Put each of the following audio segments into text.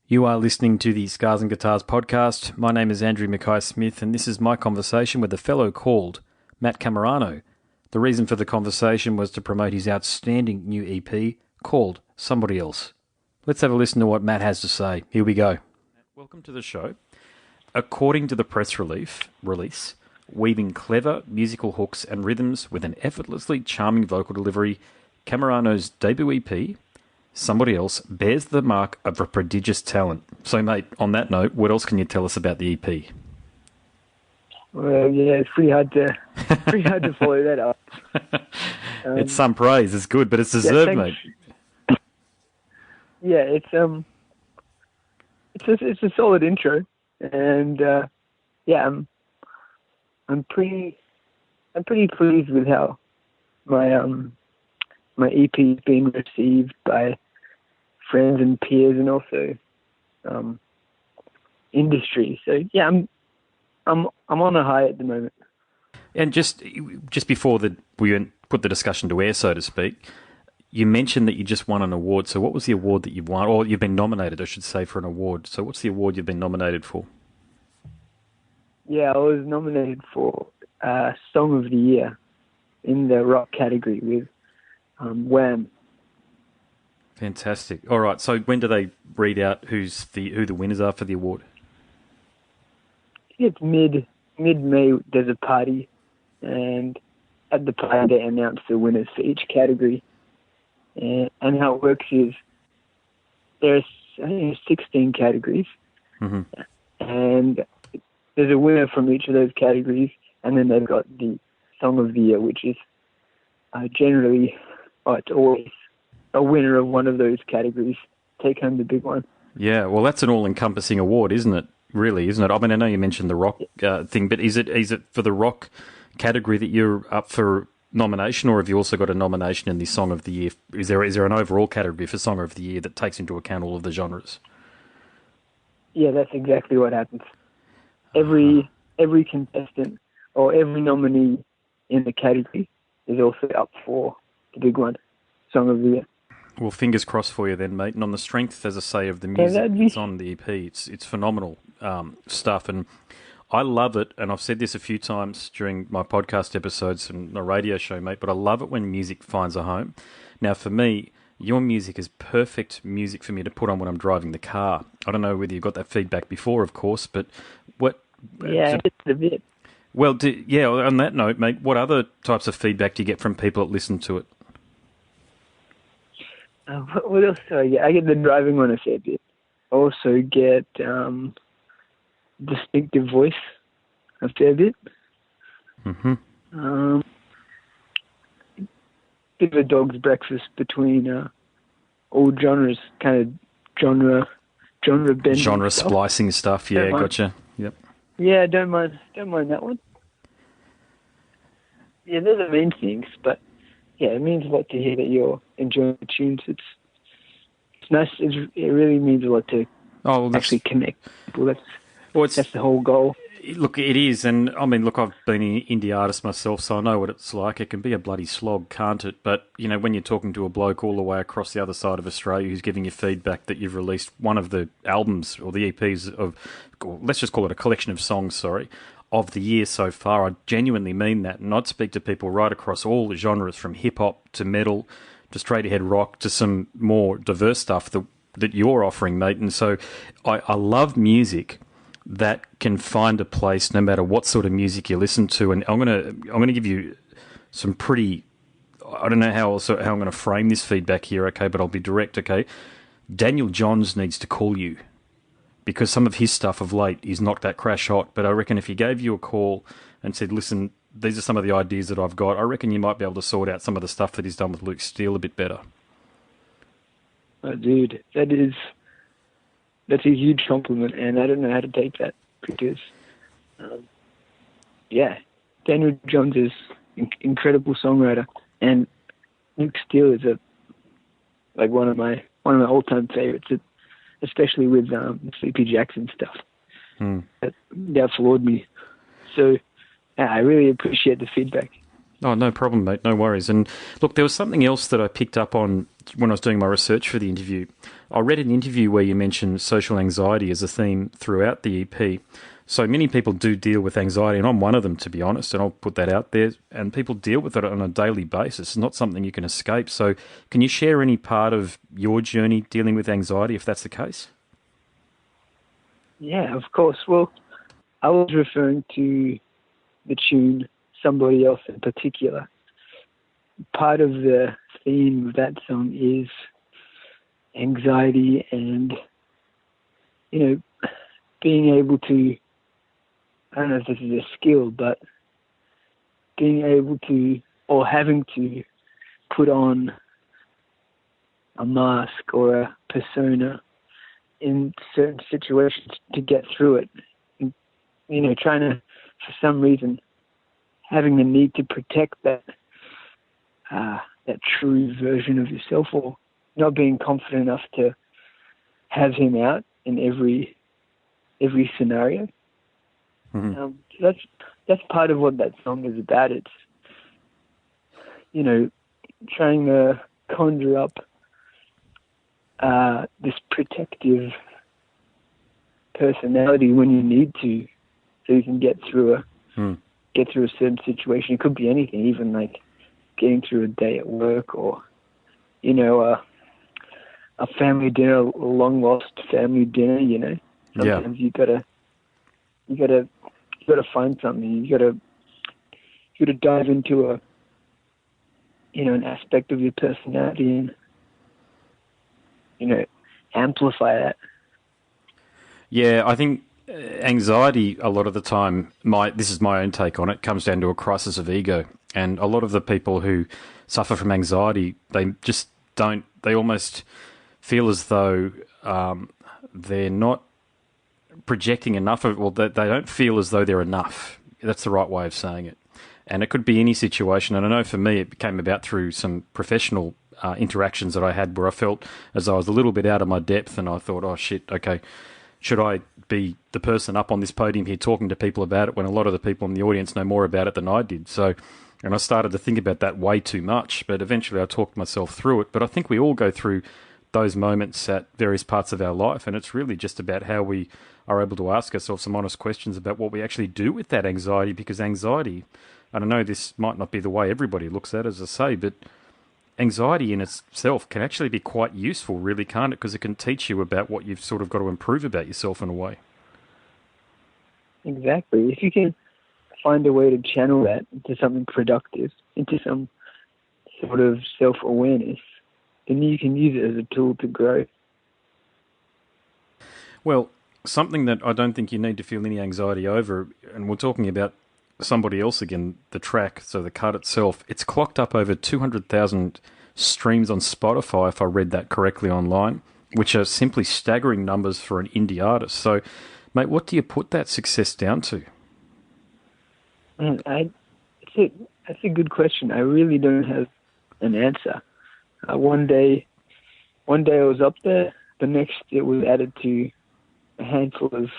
You are listening to the Scars and Guitars podcast. My name is Andrew Mackay-Smith, and this is my conversation with a fellow called Matt Cammarano. The reason for the conversation was to promote his outstanding new EP called Somebody Else. Let's have a listen to what Matt has to say. Here we go. Welcome to the show. According to the press release, weaving clever musical hooks and rhythms with an effortlessly charming vocal delivery, Cammarano's debut EP, Somebody Else, bears the mark of a prodigious talent. So, mate, on that note, what else can you tell us about the EP? Well, yeah, it's pretty hard to follow that up. It's some praise. It's good, but it's deserved, mate. Yeah, it's a solid intro, and I'm pretty pleased with how my EP's been received by friends and peers, and also industry. So yeah, I'm on a high at the moment. And just before we put the discussion to air, so to speak, you mentioned that you just won an award. So what was the award that you've won, or you've been nominated, I should say, for an award? So what's the award you've been nominated for? Yeah, I was nominated for Song of the Year in the rock category with Wham. Fantastic. All right. So when do they read out who the winners are for the award? It's mid-May. There's a party, and at the party they announce the winners for each category. And how it works is I think there's 16 categories, mm-hmm. and there's a winner from each of those categories, and then they've got the Song of the Year, which is it's always a winner of one of those categories take home the big one. Yeah, well, that's an all-encompassing award, isn't it? Really, isn't it? I mean, I know you mentioned the rock thing, but is it for the rock category that you're up for nomination, or have you also got a nomination in the Song of the Year? Is there an overall category for Song of the Year that takes into account all of the genres? Yeah, that's exactly what happens. Every contestant or every nominee in the category is also up for the big one, Song of the Year. Well, fingers crossed for you then, mate. And on the strength, as I say, of the music that's on the EP, it's phenomenal stuff. And I love it, and I've said this a few times during my podcast episodes and the radio show, mate, but I love it when music finds a home. Now, for me, your music is perfect music for me to put on when I'm driving the car. I don't know whether you got that feedback before, of course, but what... Yeah, it's a bit. Well, on that note, mate, what other types of feedback do you get from people that listen to it? What else do I get? I get the driving one a fair bit. I also get distinctive voice a fair bit. Mm-hmm. Bit of a dog's breakfast between all genres, kind of genre bending, genre splicing stuff. Yeah, gotcha. Yep. Yeah, don't mind that one. Yeah, they're the main things, but yeah, it means a lot to hear that you're enjoying the tunes. It's nice. It really means a lot to actually connect people. That's the whole goal. Look, it is, and I mean, look, I've been an indie artist myself, so I know what it's like. It can be a bloody slog, can't it? But, you know, when you're talking to a bloke all the way across the other side of Australia who's giving you feedback that you've released one of the albums or the EPs of, let's just call it a collection of songs, of the year so far, I genuinely mean that. And I'd speak to people right across all the genres, from hip-hop to metal to straight-ahead rock to some more diverse stuff that you're offering, mate. And so I love music that can find a place no matter what sort of music you listen to. And I'm gonna give you some pretty, I don't know how I'm going to frame this feedback here, okay, but I'll be direct, okay? Daniel Johns needs to call you, because some of his stuff of late is not that crash hot. But I reckon if he gave you a call and said, listen, these are some of the ideas that I've got, I reckon you might be able to sort out some of the stuff that he's done with Luke Steele a bit better. Oh, dude, that's a huge compliment, and I don't know how to take that, because, Daniel Johns is incredible songwriter, and Luke Steele is one of my all-time favorites, especially with Sleepy Jackson stuff. That floored me. So I really appreciate the feedback. Oh, no problem, mate. No worries. And look, there was something else that I picked up on when I was doing my research for the interview. I read an interview where you mentioned social anxiety as a theme throughout the EP. So many people do deal with anxiety, and I'm one of them, to be honest, and I'll put that out there. And people deal with it on a daily basis. It's not something you can escape. So can you share any part of your journey dealing with anxiety, if that's the case? Yeah, of course. Well, I was referring to the tune Somebody Else in particular. Part of the theme of that song is anxiety and, being able to, I don't know if this is a skill, but being able to, or having to put on a mask or a persona in certain situations to get through it. And, trying to, for some reason, having the need to protect that true version of yourself, or not being confident enough to have him out in every scenario. Mm-hmm. That's part of what that song is about. It's trying to conjure up this protective personality when you need to, so you can get through a certain situation. It could be anything, even like getting through a day at work, or a family dinner, a long lost family dinner. Sometimes you gotta find something. You gotta dive into an aspect of your personality and amplify that. Yeah, I think anxiety a lot of the time, this is my own take on it, comes down to a crisis of ego. And a lot of the people who suffer from anxiety, they just don't, they almost feel as though they're not projecting enough of, well, they don't feel as though they're enough. That's the right way of saying it. And it could be any situation. And I know for me, it came about through some professional interactions that I had where I felt as though I was a little bit out of my depth, and I thought, oh shit, okay, should I be the person up on this podium here talking to people about it when a lot of the people in the audience know more about it than I did? So, and I started to think about that way too much, but eventually I talked myself through it. But I think we all go through those moments at various parts of our life, and it's really just about how we are able to ask ourselves some honest questions about what we actually do with that anxiety, because anxiety, and I know this might not be the way everybody looks at it, as I say, but anxiety in itself can actually be quite useful, really, can't it? Because it can teach you about what you've sort of got to improve about yourself in a way. Exactly. If you can find a way to channel that into something productive, into some sort of self-awareness, then you can use it as a tool to grow. Well, something that I don't think you need to feel any anxiety over, and we're talking about Somebody Else again, the track, so the cut itself, it's clocked up over 200,000 streams on Spotify, if I read that correctly online, which are simply staggering numbers for an indie artist. So, mate, what do you put that success down to? That's a good question. I really don't have an answer. One day I was up there, the next it was added to a handful of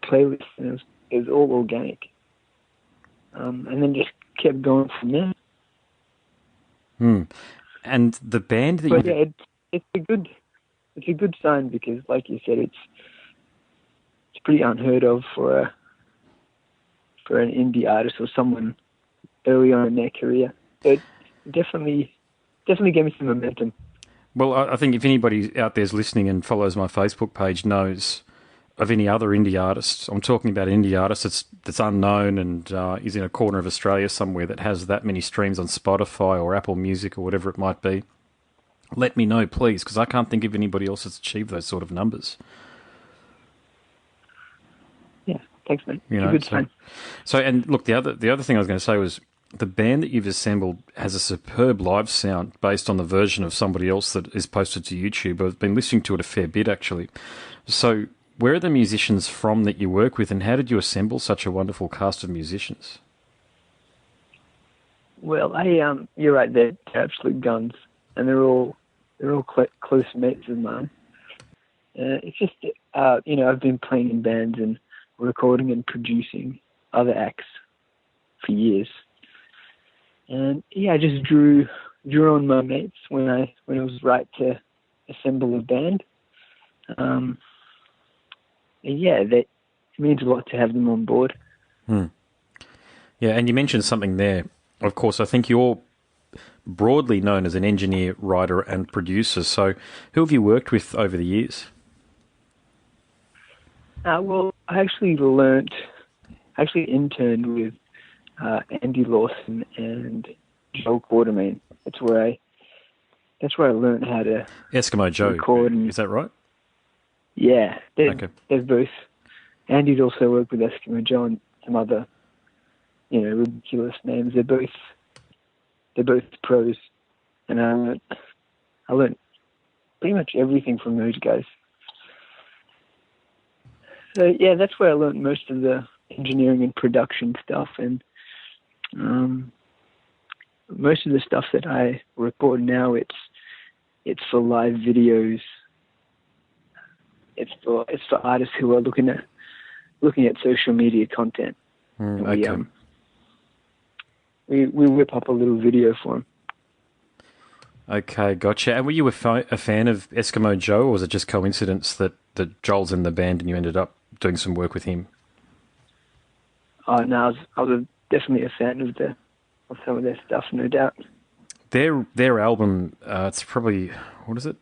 playlists, and it was all organic. And then just kept going from there. And the band that it's a good sign, because, like you said, it's pretty unheard of for an indie artist or someone early on in their career. It definitely gave me some momentum. Well, I think if anybody out there is listening and follows my Facebook page knows of any other indie artists, I'm talking about an indie artist that's unknown and is in a corner of Australia somewhere that has that many streams on Spotify or Apple Music or whatever it might be, let me know, please, because I can't think of anybody else that's achieved those sort of numbers. Yeah, thanks, mate. You know, good sign. So, and look, the other thing I was going to say was the band that you've assembled has a superb live sound based on the version of Somebody Else that is posted to YouTube. I've been listening to it a fair bit, actually. So, where are the musicians from that you work with, and how did you assemble such a wonderful cast of musicians? Well, you're right, they're absolute guns, and they're all close mates of mine. It's just, I've been playing in bands and recording and producing other acts for years. And yeah, I just drew on my mates when it was right to assemble a band. And yeah, it means a lot to have them on board. Yeah, and you mentioned something there. Of course, I think you're broadly known as an engineer, writer, and producer. So, who have you worked with over the years? Well, I actually interned with Andy Lawson and Joel Quartermain. That's where I learned how to Eskimo Joe. record. Is that right? Yeah, Okay. they're both. Andy's also worked with Eskimo Joe and some other, ridiculous names. They're both pros, and I learned pretty much everything from those guys. So yeah, that's where I learned most of the engineering and production stuff, and most of the stuff that I record now, it's for live videos. It's for artists who are looking at social media content. Okay. We whip up a little video for them. Okay, gotcha. And were you a fan of Eskimo Joe, or was it just coincidence that Joel's in the band and you ended up doing some work with him? Oh no, I was definitely a fan of some of their stuff, no doubt. Their album, it's probably,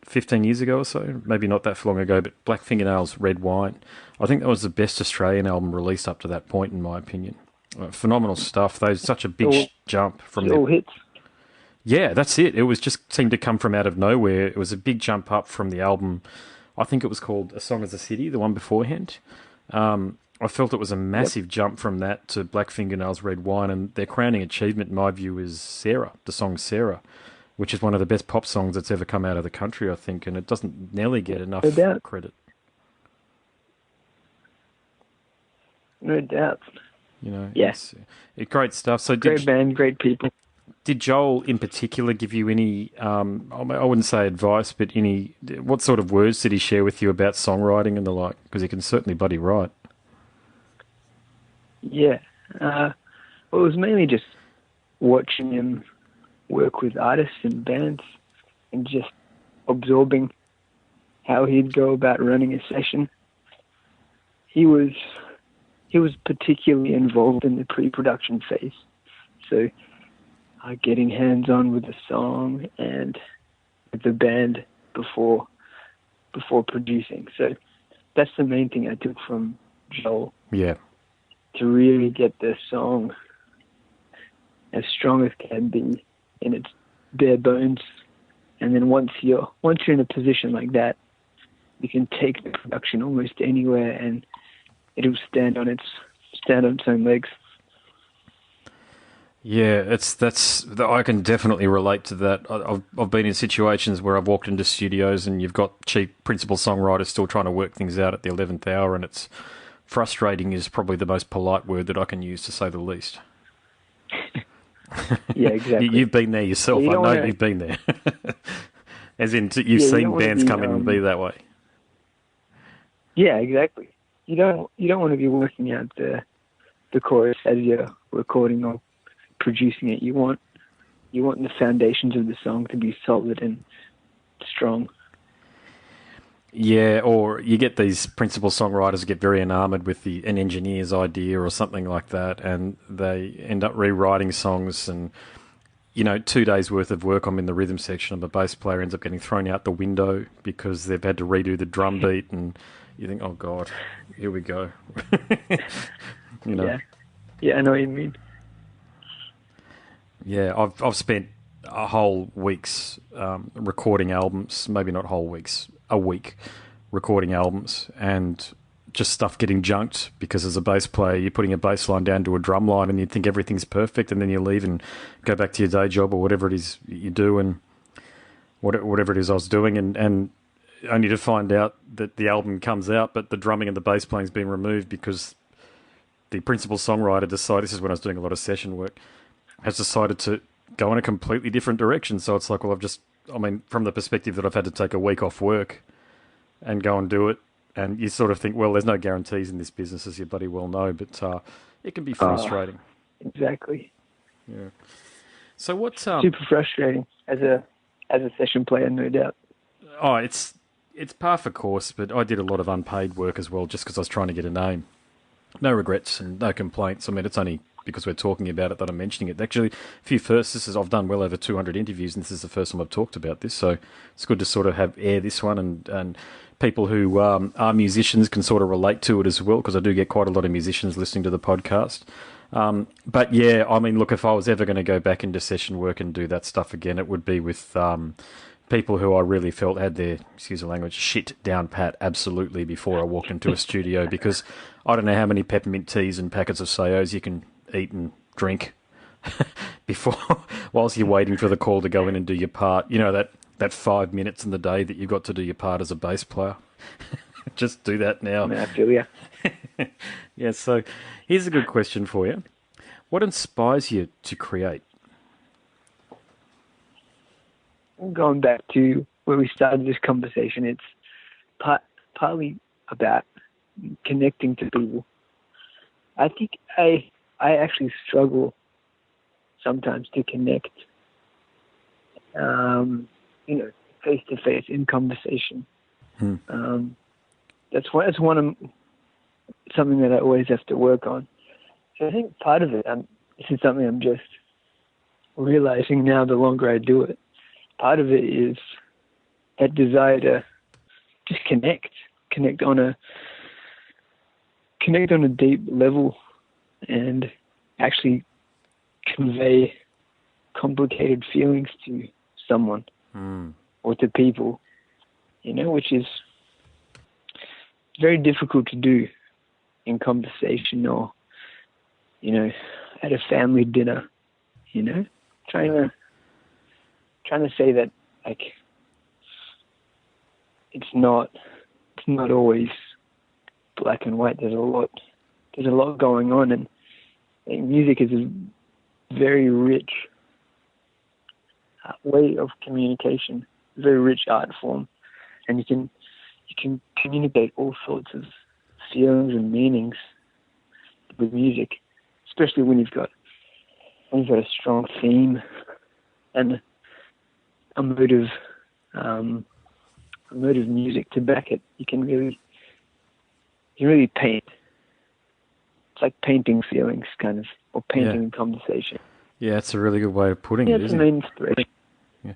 15 years ago or so? Maybe not that long ago, but Black Fingernails, Red Wine. I think that was the best Australian album released up to that point, in my opinion. Phenomenal stuff. Those such a big jump from all hits. Yeah, that's it. It was just seemed to come from out of nowhere. It was a big jump up from the album. I think it was called A Song as a City, the one beforehand. I felt it was a massive jump from that to Black Fingernails, Red Wine, and their crowning achievement, in my view, is Sarah, the song Sarah, which is one of the best pop songs that's ever come out of the country, I think, and it doesn't nearly get enough credit. No doubt. Yes, great stuff. So great band, great people. Did Joel in particular give you any, I wouldn't say advice, but what sort of words did he share with you about songwriting and the like? Because he can certainly bloody write. Yeah. Well, it was mainly just watching him work with artists and bands and just absorbing how he'd go about running a session. He was particularly involved in the pre-production phase. So getting hands-on with the song and with the band before producing. So that's the main thing I took from Joel. Yeah. To really get the song as strong as can be in its bare bones, and then once you're in a position like that, you can take the production almost anywhere, and it'll stand on its own legs. Yeah, I can definitely relate to that. I've been in situations where I've walked into studios and you've got chief principal songwriters still trying to work things out at the 11th hour, and it's frustrating is probably the most polite word that I can use, to say the least. Yeah, exactly. You've been there yourself. I know you've been there. As in, you've seen bands come in and be that way. Yeah, exactly. You don't want to be working out the chorus as you're recording or producing it. You want the foundations of the song to be solid and strong. Yeah, or you get these principal songwriters get very enamored with an engineer's idea or something like that, and they end up rewriting songs, and 2 days worth of work I'm in the rhythm section of a bass player ends up getting thrown out the window because they've had to redo the drum beat, and you think, oh God, here we go. Yeah, I know what you mean. Yeah, I've spent a whole week's recording albums, maybe not whole weeks, a week recording albums, and just stuff getting junked because as a bass player you're putting a bass line down to a drum line and you think everything's perfect, and then you leave and go back to your day job or whatever it is you do, and whatever it is I was doing, and only to find out that the album comes out but the drumming and the bass playing's been removed because the principal songwriter decided, this is when I was doing a lot of session work, has decided to go in a completely different direction. So it's like, well, from the perspective that I've had to take a week off work and go and do it, and you sort of think, well, there's no guarantees in this business, as you bloody well know, but it can be frustrating. Exactly. Yeah. So what's super frustrating as a session player, no doubt. Oh, it's par for course, but I did a lot of unpaid work as well, just because I was trying to get a name. No regrets and no complaints. I mean, it's only because we're talking about it that I'm mentioning it. Actually, a few firsts. I've done well over 200 interviews, and this is the first time I've talked about this. So it's good to sort of have air this one, and people who are musicians can sort of relate to it as well, because I do get quite a lot of musicians listening to the podcast. But yeah, I mean, look, if I was ever going to go back into session work and do that stuff again, it would be with people who I really felt had their, excuse the language, shit down pat absolutely before I walked into a studio, because I don't know how many peppermint teas and packets of Sayos you can eat and drink before, whilst you're waiting for the call to go in and do your part. You know, that 5 minutes in the day that you've got to do your part as a bass player. Just do that now. I feel you. Yeah, so here's a good question for you. What inspires you to create? Going back to where we started this conversation, it's partly about connecting to people. I think I actually struggle sometimes to connect, face to face in conversation. That's something that I always have to work on. So I think part of it, this is something I'm just realizing now the longer I do it. Part of it is that desire to just connect on a deep level, and actually convey complicated feelings to someone or to people, which is very difficult to do in conversation or, at a family dinner, trying to say that, like, it's not always black and white. There's a lot going on, and music is a very rich way of communication, very rich art form, and you can communicate all sorts of feelings and meanings with music, especially when you've got a strong theme and a motive music to back it. You can really paint. It's like painting feelings, kind of, or painting conversation. Yeah, that's a really good way of putting it, it's isn't the it? main inspiration. Yeah.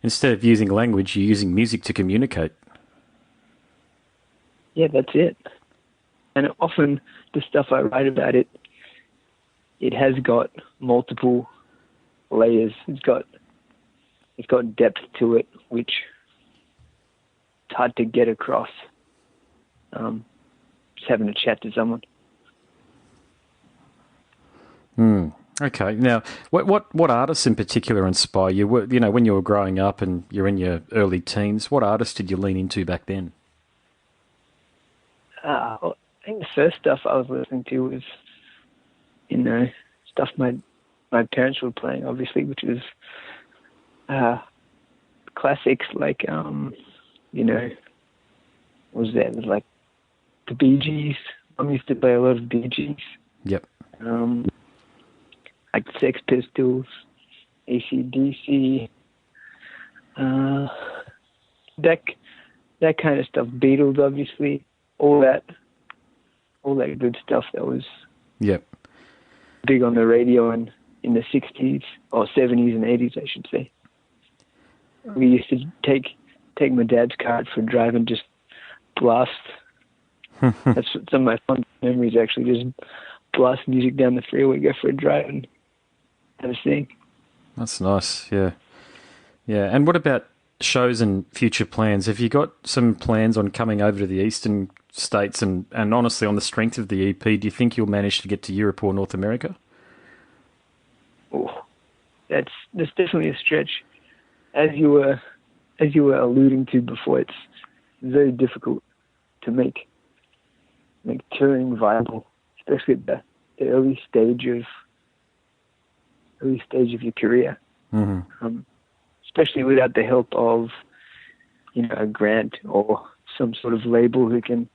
Instead of using language, you're using music to communicate. Yeah, that's it. And often the stuff I write about it has got multiple layers. It's got depth to it, which it's hard to get across just having a chat to someone. Okay. Now, what artists in particular inspire you? When you were growing up and you're in your early teens, what artists did you lean into back then? I think the first stuff I was listening to was, stuff my parents were playing, obviously, which was classics like, was there? It was like the Bee Gees. Mum used to play a lot of Bee Gees. Yep. Like the Sex Pistols, AC/DC, that kind of stuff. Beatles, obviously, all that good stuff that was big on the radio and in the 60s or 70s and 80s, I should say. We used to take my dad's car out for a drive and just blast. That's some of my fun memories, actually. Just blast music down the freeway, go for a drive, and have a sing. That's nice, yeah. Yeah, and what about shows and future plans? Have you got some plans on coming over to the eastern states? And honestly, on the strength of the EP, do you think you'll manage to get to Europe or North America? Oh, that's definitely a stretch. As you were alluding to before, it's very difficult to make touring viable, especially at the early stage of your career. Mm-hmm. Especially without the help of a grant or some sort of label who can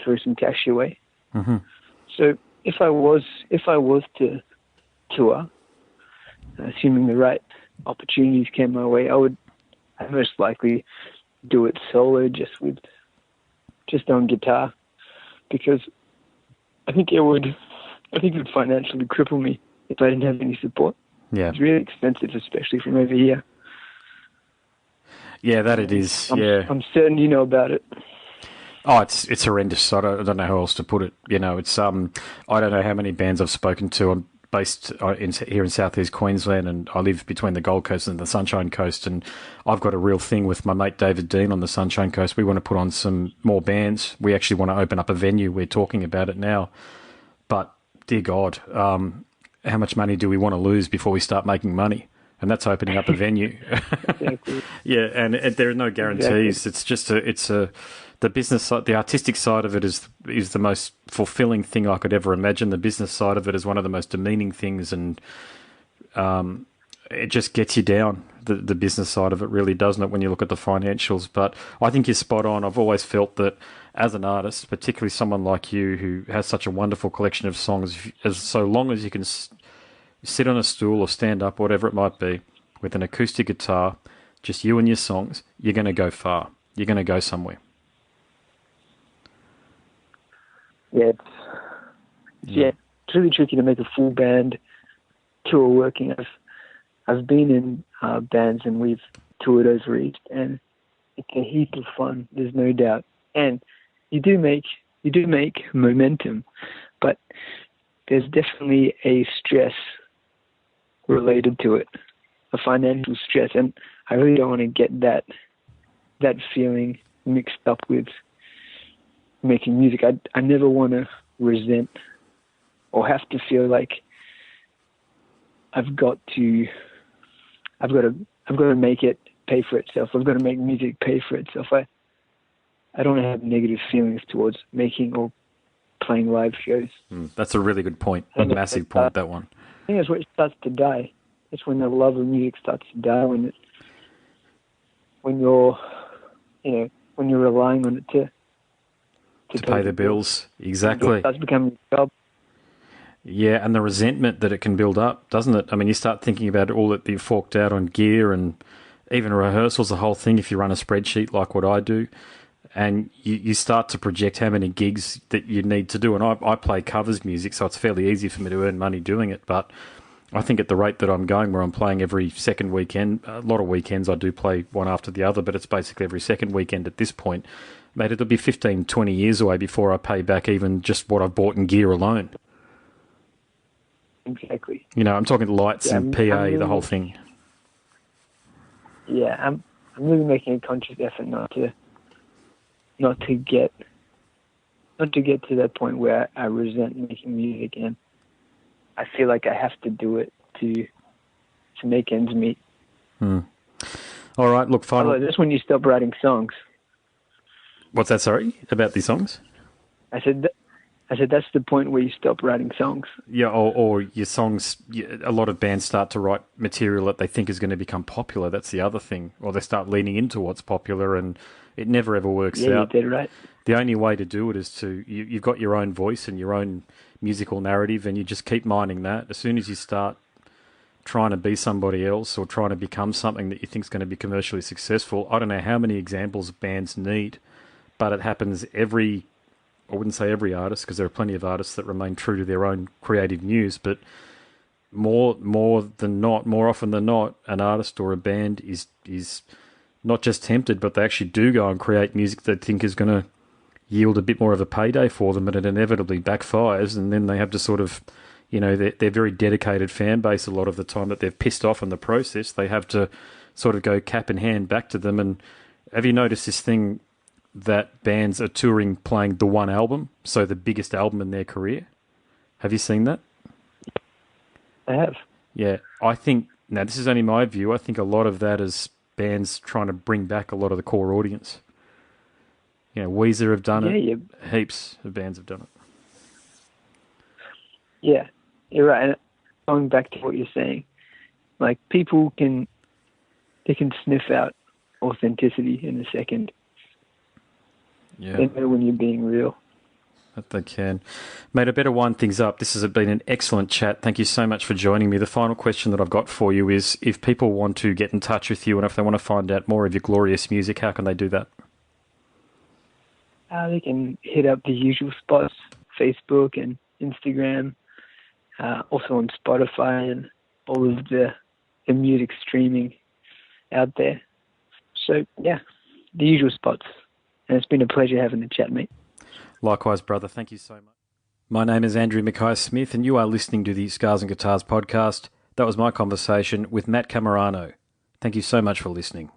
throw some cash your way. Mm-hmm. So if I was to tour, assuming the right opportunities came my way, I'd most likely do it solo, just on guitar, because I think it would financially cripple me if I didn't have any support. Yeah. It's really expensive, especially from over here. Yeah, that it is. I'm certain you know about it. Oh, it's horrendous. I don't know how else to put it. You know, it's I don't know how many bands I've spoken to. I'm based here in southeast Queensland, and I live between the Gold Coast and the Sunshine Coast. And I've got a real thing with my mate David Dean on the Sunshine Coast. We want to put on some more bands. We actually want to open up a venue. We're talking about it now. But dear God, how much money do we want to lose before we start making money? And that's opening up a venue. Exactly. Yeah, and there are no guarantees. Exactly. It's the business side, the artistic side of it is the most fulfilling thing I could ever imagine. The business side of it is one of the most demeaning things, and it just gets you down. The business side of it really, doesn't it, when you look at the financials? But I think you're spot on. I've always felt that as an artist, particularly someone like you who has such a wonderful collection of songs, so long as you can sit on a stool or stand up, whatever it might be, with an acoustic guitar, just you and your songs, you're going to go far. You're going to go somewhere. Yeah, it's really tricky to make a full band tour working. I've been in bands and we've toured over East, and it's a heap of fun. There's no doubt, and you do make momentum, but there's definitely a stress related to it, a financial stress, and I really don't want to get that feeling mixed up with making music. I never want to resent or have to feel like I've got to make it pay for itself. I've got to make music pay for itself. I don't have negative feelings towards making or playing live shows. That's a really good point. A massive point, that one. I think that's where it starts to die. It's when the love of music starts to die, when you're relying on it to pay the bills. Exactly. It starts becoming a job. Yeah, and the resentment that it can build up, doesn't it? I mean, you start thinking about all that you've forked out on gear and even rehearsals, the whole thing, if you run a spreadsheet like what I do, and you start to project how many gigs that you need to do. And I play covers music, so it's fairly easy for me to earn money doing it. But I think at the rate that I'm going, where I'm playing every second weekend, a lot of weekends I do play one after the other, but it's basically every second weekend at this point, mate, it'll be 15, 20 years away before I pay back even just what I've bought in gear alone. Exactly. You know, I'm talking lights and PA, really, the whole thing. Yeah, I'm really making a conscious effort not to get to that point where I resent making music, and I feel like I have to do it to make ends meet. All right, look, final. Although that's when you stop writing songs. What's that? Sorry, about the songs? I said that's the point where you stop writing songs. Yeah, or your songs. A lot of bands start to write material that they think is going to become popular. That's the other thing, or they start leaning into what's popular, and it never ever works out. Yeah, you did right. The only way to do it is you've got your own voice and your own musical narrative, and you just keep mining that. As soon as you start trying to be somebody else or trying to become something that you think is going to be commercially successful, I don't know how many examples bands need, but it happens I wouldn't say every artist, because there are plenty of artists that remain true to their own creative muse, but more often than not, an artist or a band is not just tempted, but they actually do go and create music they think is going to yield a bit more of a payday for them, but it inevitably backfires, and then they have to sort of, they're very dedicated fan base a lot of the time that they've pissed off in the process. They have to sort of go cap in hand back to them. And have you noticed this thing that bands are touring playing the one album, so the biggest album in their career? Have you seen that? I have. Yeah, I think, now this is only my view, I think a lot of that is bands trying to bring back a lot of the core audience. Weezer have done it. Yeah. Heaps of bands have done it. Yeah, you're right. And going back to what you're saying, like, people can sniff out authenticity in a second. Yeah. They know when you're being real. That they can. Mate, I better wind things up. This has been an excellent chat. Thank you so much for joining me. The final question that I've got for you is, if people want to get in touch with you and if they want to find out more of your glorious music, how can they do that? They can hit up the usual spots, Facebook and Instagram, also on Spotify and all of the music streaming out there. So, yeah, the usual spots. And it's been a pleasure having the chat, mate. Likewise, brother. Thank you so much. My name is Andrew Mackay-Smith, and you are listening to the Scars and Guitars podcast. That was my conversation with Matt Cammarano. Thank you so much for listening.